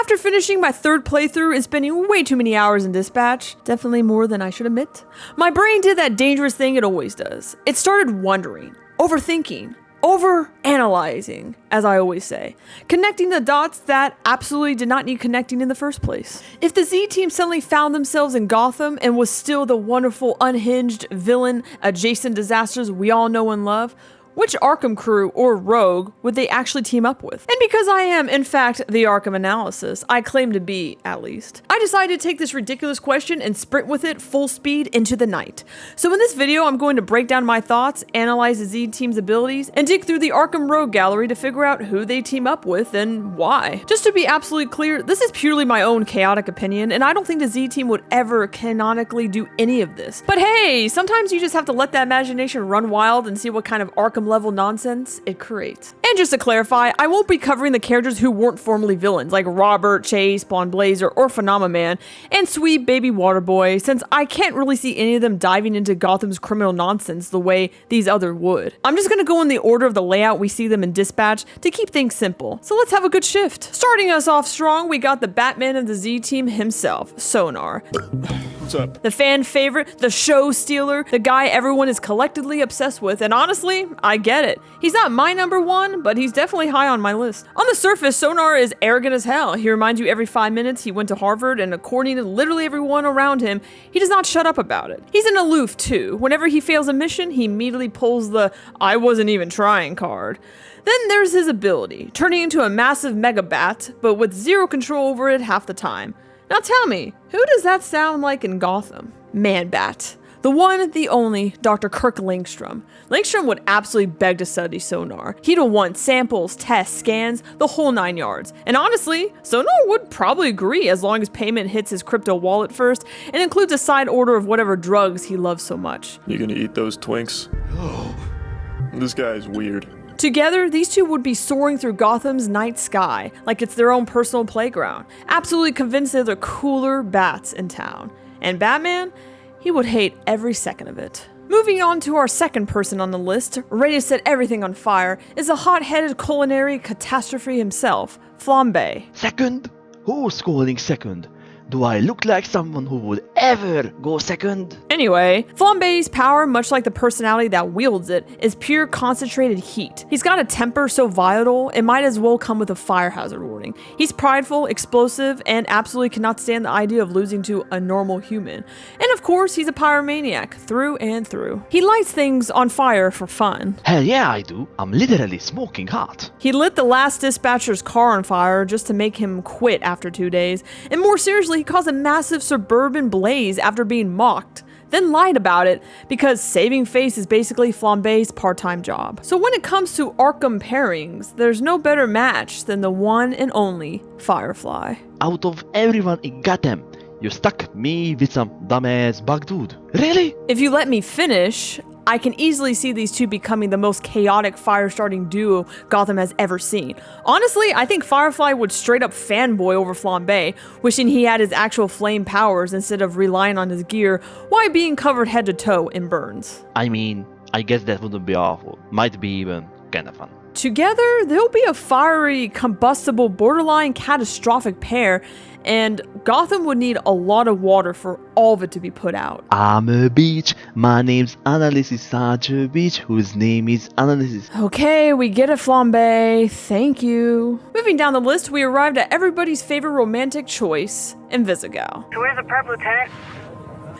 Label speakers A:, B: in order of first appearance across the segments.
A: After finishing my third playthrough and spending way too many hours in dispatch, definitely more than I should admit, my brain did that dangerous thing it always does. It started wondering, overthinking, overanalyzing, as I always say, connecting the dots that absolutely did not need connecting in the first place. If the Z team suddenly found themselves in Gotham and was still the wonderful, unhinged, villain, adjacent disasters we all know and love, which Arkham crew or rogue would they actually team up with? And because I am, in fact, the Arkham analysis, I claim to be, at least, I decided to take this ridiculous question and sprint with it full speed into the night. So in this video, I'm going to break down my thoughts, analyze the Z team's abilities, and dig through the Arkham rogue gallery to figure out who they team up with and why. Just to be absolutely clear, this is purely my own chaotic opinion, and I don't think the Z team would ever canonically do any of this. But hey, sometimes you just have to let that imagination run wild and see what kind of Arkham level nonsense it creates. And just to clarify, I won't be covering the characters who weren't formerly villains, like Robert, Chase, Blonde Blazer, or Phenomenon, and Sweet Baby Waterboy, since I can't really see any of them diving into Gotham's criminal nonsense the way these others would. I'm just gonna go in the order of the layout we see them in Dispatch to keep things simple. So let's have a good shift. Starting us off strong, we got the Batman of the Z team himself, Sonar.
B: What's up?
A: The fan favorite, the show stealer, the guy everyone is collectively obsessed with, and honestly, I get it. He's not my number one, but he's definitely high on my list. On the surface, Sonar is arrogant as hell. He reminds you every 5 minutes he went to Harvard, and according to literally everyone around him, he does not shut up about it. He's an aloof too. Whenever he fails a mission, he immediately pulls the "I wasn't even trying" card. Then there's his ability, turning into a massive mega bat, but with zero control over it half the time. Now tell me, who does that sound like in Gotham? Man-Bat. The one, the only, Dr. Kirk Langstrom. Langstrom would absolutely beg to study Sonar. He'd want samples, tests, scans, the whole 9 yards. And honestly, Sonar would probably agree as long as payment hits his crypto wallet first and includes a side order of whatever drugs he loves so much.
B: You gonna eat those Twinks? This guy's weird.
A: Together, these two would be soaring through Gotham's night sky like it's their own personal playground, absolutely convinced they're the cooler bats in town. And Batman? He would hate every second of it. Moving on to our second person on the list, ready to set everything on fire, is the hot-headed culinary catastrophe himself, Flambae.
C: Second? Who's calling second? Do I look like someone who would ever go second?
A: Anyway, Flambae's power, much like the personality that wields it, is pure concentrated heat. He's got a temper so volatile, it might as well come with a fire hazard warning. He's prideful, explosive, and absolutely cannot stand the idea of losing to a normal human. And of course, he's a pyromaniac, through and through. He lights things on fire for fun.
C: Hell yeah, I do. I'm literally smoking hot.
A: He lit the last dispatcher's car on fire just to make him quit after 2 days, and more seriously, he caused a massive suburban blaze after being mocked, then lied about it because saving face is basically Flambae's part-time job. So when it comes to Arkham pairings, there's no better match than the one and only Firefly.
C: Out of everyone in Gotham, you stuck me with some dumbass bug dude. Really?
A: If you let me finish, I can easily see these two becoming the most chaotic fire-starting duo Gotham has ever seen. Honestly, I think Firefly would straight up fanboy over Flambae, wishing he had his actual flame powers instead of relying on his gear while being covered head to toe in burns.
C: I mean, I guess that wouldn't be awful. Might be even kinda fun.
A: Together, they'll be a fiery, combustible, borderline catastrophic pair, and Gotham would need a lot of water for all of it to be put out.
C: I'm a beach. My name's Analysis, such a beach whose name is Analysis.
A: Okay, we get it, Flambae. Thank you. Moving down the list, we arrived at everybody's favorite romantic choice, Invisigal.
D: So where's the prep, Lieutenant?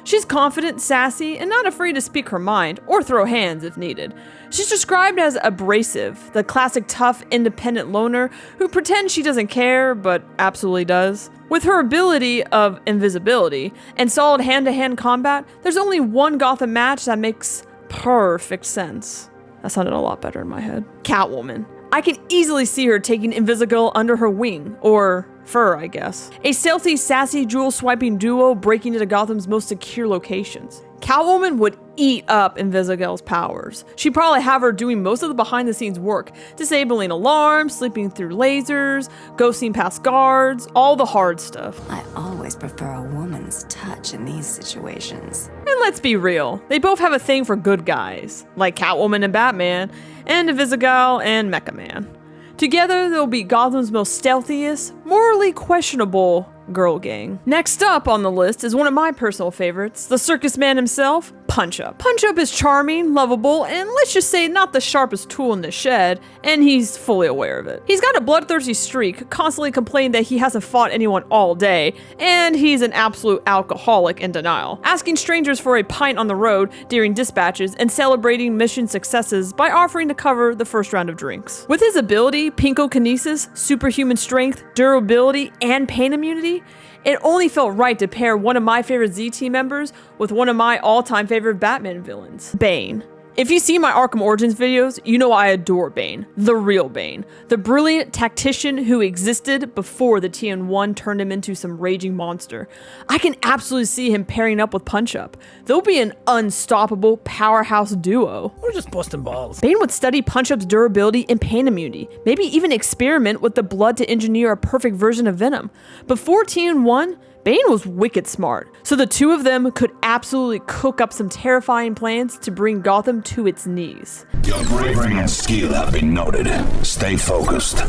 A: She's confident, sassy, and not afraid to speak her mind, or throw hands if needed. She's described as abrasive, the classic tough, independent loner who pretends she doesn't care, but absolutely does. With her ability of invisibility and solid hand-to-hand combat, there's only one Gotham match that makes perfect sense. That sounded a lot better in my head. Catwoman. I can easily see her taking Invisigal under her wing, or fur, I guess. A stealthy, sassy, jewel-swiping duo breaking into Gotham's most secure locations. Catwoman would eat up Invisigal's powers. She'd probably have her doing most of the behind-the-scenes work, disabling alarms, sleeping through lasers, ghosting past guards, all the hard stuff.
E: I always prefer a woman's touch in these situations.
A: And let's be real, they both have a thing for good guys, like Catwoman and Batman, and Invisigal and Mecha Man. Together, they'll be Gotham's most stealthiest, morally questionable girl gang. Next up on the list is one of my personal favorites, the circus man himself, Punch-Up. Punch-Up is charming, lovable, and let's just say not the sharpest tool in the shed, and he's fully aware of it. He's got a bloodthirsty streak, constantly complaining that he hasn't fought anyone all day, and he's an absolute alcoholic in denial, asking strangers for a pint on the road during dispatches and celebrating mission successes by offering to cover the first round of drinks. With his ability, pinkokinesis, superhuman strength, durability, and pain immunity, it only felt right to pair one of my favorite Z-Team members with one of my all-time favorite Batman villains, Bane. If you see my Arkham Origins videos, you know I adore Bane, the real Bane, the brilliant tactician who existed before the TN1 turned him into some raging monster. I can absolutely see him pairing up with Punch-Up. They'll be an unstoppable powerhouse duo.
D: We're just busting balls.
A: Bane would study Punch-Up's durability and pain immunity, maybe even experiment with the blood to engineer a perfect version of Venom. Before TN1, Bane was wicked smart, so the two of them could absolutely cook up some terrifying plans to bring Gotham to its knees.
F: Your bravery and skill have been noted. Stay focused.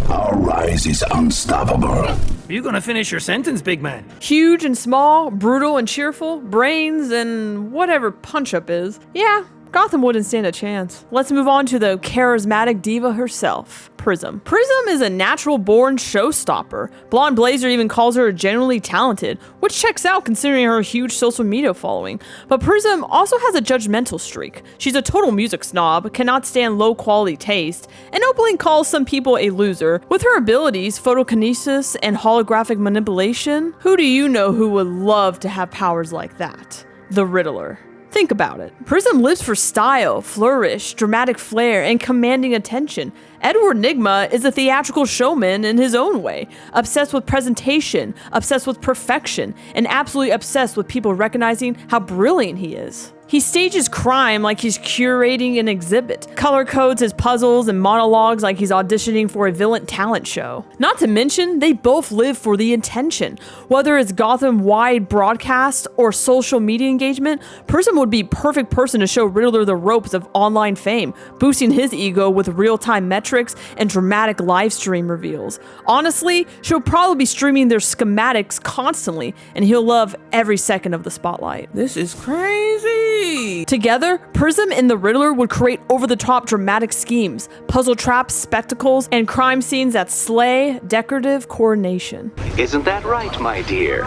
F: Our rise is unstoppable.
D: Are you gonna finish your sentence, big man?
A: Huge and small, brutal and cheerful, brains and whatever Punch-Up is. Yeah, Gotham wouldn't stand a chance. Let's move on to the charismatic diva herself, Prism. Prism is a natural-born showstopper. Blonde Blazer even calls her genuinely talented, which checks out considering her huge social media following. But Prism also has a judgmental streak. She's a total music snob, cannot stand low-quality taste, and openly calls some people a loser. With her abilities, photokinesis, and holographic manipulation, who do you know who would love to have powers like that? The Riddler. Think about it. Prism lives for style, flourish, dramatic flair, and commanding attention. Edward Nygma is a theatrical showman in his own way, obsessed with presentation, obsessed with perfection, and absolutely obsessed with people recognizing how brilliant he is. He stages crime like he's curating an exhibit, color codes his puzzles and monologues like he's auditioning for a villain talent show. Not to mention, they both live for the attention. Whether it's Gotham-wide broadcast or social media engagement, Prism would be perfect person to show Riddler the ropes of online fame, boosting his ego with real-time metrics and dramatic live stream reveals. Honestly, she'll probably be streaming their schematics constantly, and he'll love every second of the spotlight.
D: This is crazy.
A: Together, Prism and the Riddler would create over-the-top dramatic schemes, puzzle traps, spectacles, and crime scenes that slay decorative coordination.
G: Isn't that right, my dear?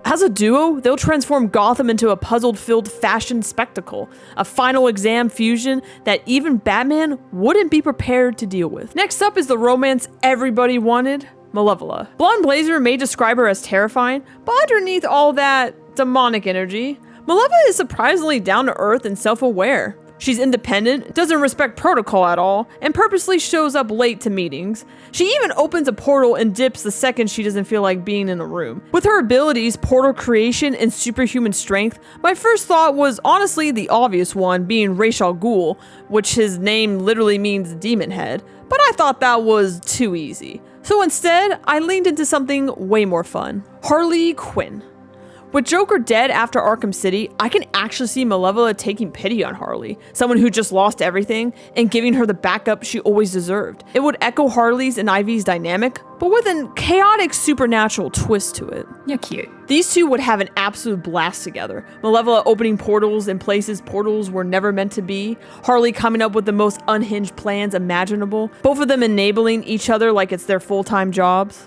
A: As a duo, they'll transform Gotham into a puzzle-filled fashion spectacle, a final exam fusion that even Batman wouldn't be prepared to deal with. Next up is the romance everybody wanted, Malevola. Blonde Blazer may describe her as terrifying, but underneath all that demonic energy, Malevola is surprisingly down-to-earth and self-aware. She's independent, doesn't respect protocol at all, and purposely shows up late to meetings. She even opens a portal and dips the second she doesn't feel like being in a room. With her abilities, portal creation, and superhuman strength, my first thought was honestly the obvious one, being Ra's al Ghul, which his name literally means demon head, but I thought that was too easy. So instead, I leaned into something way more fun. Harley Quinn. With Joker dead after Arkham City, I can actually see Malevola taking pity on Harley, someone who just lost everything, and giving her the backup she always deserved. It would echo Harley's and Ivy's dynamic, but with a chaotic supernatural twist to it.
E: You're cute.
A: These two would have an absolute blast together. Malevola opening portals in places portals were never meant to be, Harley coming up with the most unhinged plans imaginable, both of them enabling each other like it's their full-time jobs.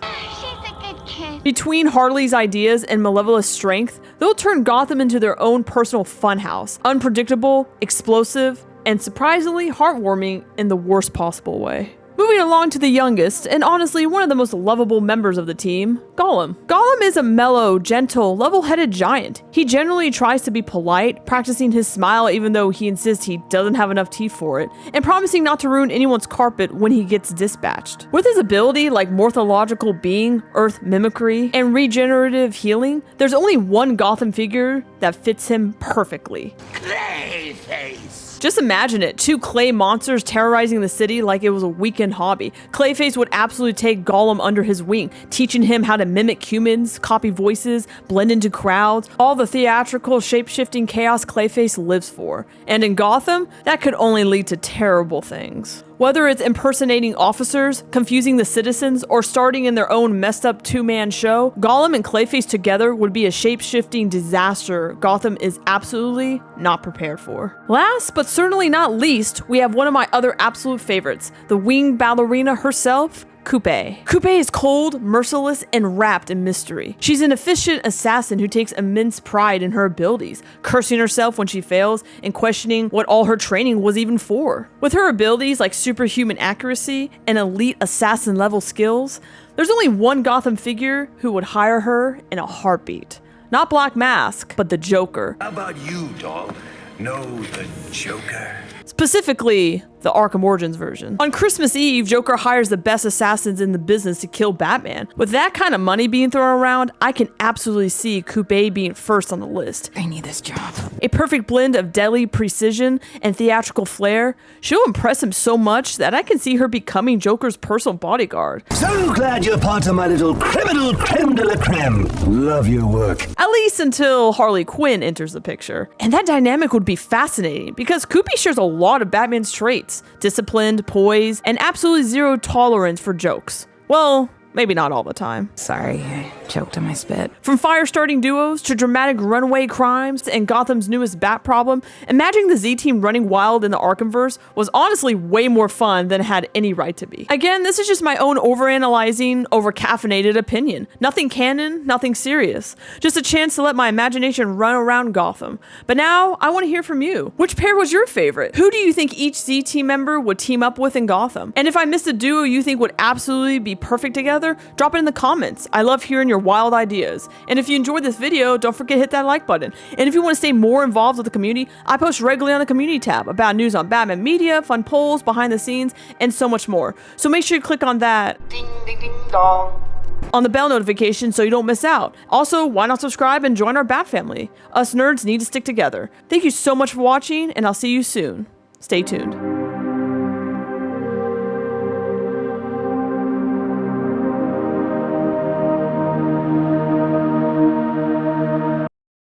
A: Between Harley's ideas and Malevola's strength, they'll turn Gotham into their own personal funhouse, unpredictable, explosive, and surprisingly heartwarming in the worst possible way. Moving along to the youngest, and honestly one of the most lovable members of the team, Gollum. Gollum is a mellow, gentle, level-headed giant. He generally tries to be polite, practicing his smile even though he insists he doesn't have enough teeth for it, and promising not to ruin anyone's carpet when he gets dispatched. With his ability like morphological being, earth mimicry, and regenerative healing, there's only one Gotham figure that fits him perfectly.
F: Clayface!
A: Just imagine it, two clay monsters terrorizing the city like it was a weekend hobby. Clayface would absolutely take Gollum under his wing, teaching him how to mimic humans, copy voices, blend into crowds, all the theatrical, shape-shifting chaos Clayface lives for. And in Gotham, that could only lead to terrible things. Whether it's impersonating officers, confusing the citizens, or starting in their own messed up two-man show, Gollum and Clayface together would be a shape-shifting disaster Gotham is absolutely not prepared for. Last, but certainly not least, we have one of my other absolute favorites, the winged ballerina herself, Coupe. Coupe is cold, merciless, and wrapped in mystery. She's an efficient assassin who takes immense pride in her abilities, cursing herself when she fails and questioning what all her training was even for. With her abilities like superhuman accuracy and elite assassin level skills, there's only one Gotham figure who would hire her in a heartbeat. Not Black Mask, but the Joker.
H: How about you, dog? Know the Joker?
A: Specifically, the Arkham Origins version. On Christmas Eve, Joker hires the best assassins in the business to kill Batman. With that kind of money being thrown around, I can absolutely see Coupe being first on the list.
E: I need this job.
A: A perfect blend of deadly precision and theatrical flair, she'll impress him so much that I can see her becoming Joker's personal bodyguard.
H: So glad you're part of my little criminal creme de la creme. Love your work.
A: At least until Harley Quinn enters the picture. And that dynamic would be fascinating because Coupe shares a lot of Batman's traits. Disciplined, poised, and absolutely zero tolerance for jokes. Well, maybe not all the time.
E: Sorry, I choked on my spit.
A: From fire-starting duos to dramatic runaway crimes and Gotham's newest bat problem, imagining the Z-Team running wild in the Arkhamverse was honestly way more fun than it had any right to be. Again, this is just my own overanalyzing, over-caffeinated opinion. Nothing canon, nothing serious. Just a chance to let my imagination run around Gotham. But now, I want to hear from you. Which pair was your favorite? Who do you think each Z-Team member would team up with in Gotham? And if I missed a duo you think would absolutely be perfect together, drop it in the comments. I love hearing your wild ideas. And if you enjoyed this video, don't forget to hit that like button. And if you want to stay more involved with the community, I post regularly on the community tab about news on Batman media, fun polls, behind the scenes, and so much more. So make sure you click on that ding ding ding dong on the bell notification so you don't miss out. Also, why not subscribe and join our Bat family? Us nerds need to stick together. Thank you so much for watching, and I'll see you soon. Stay tuned.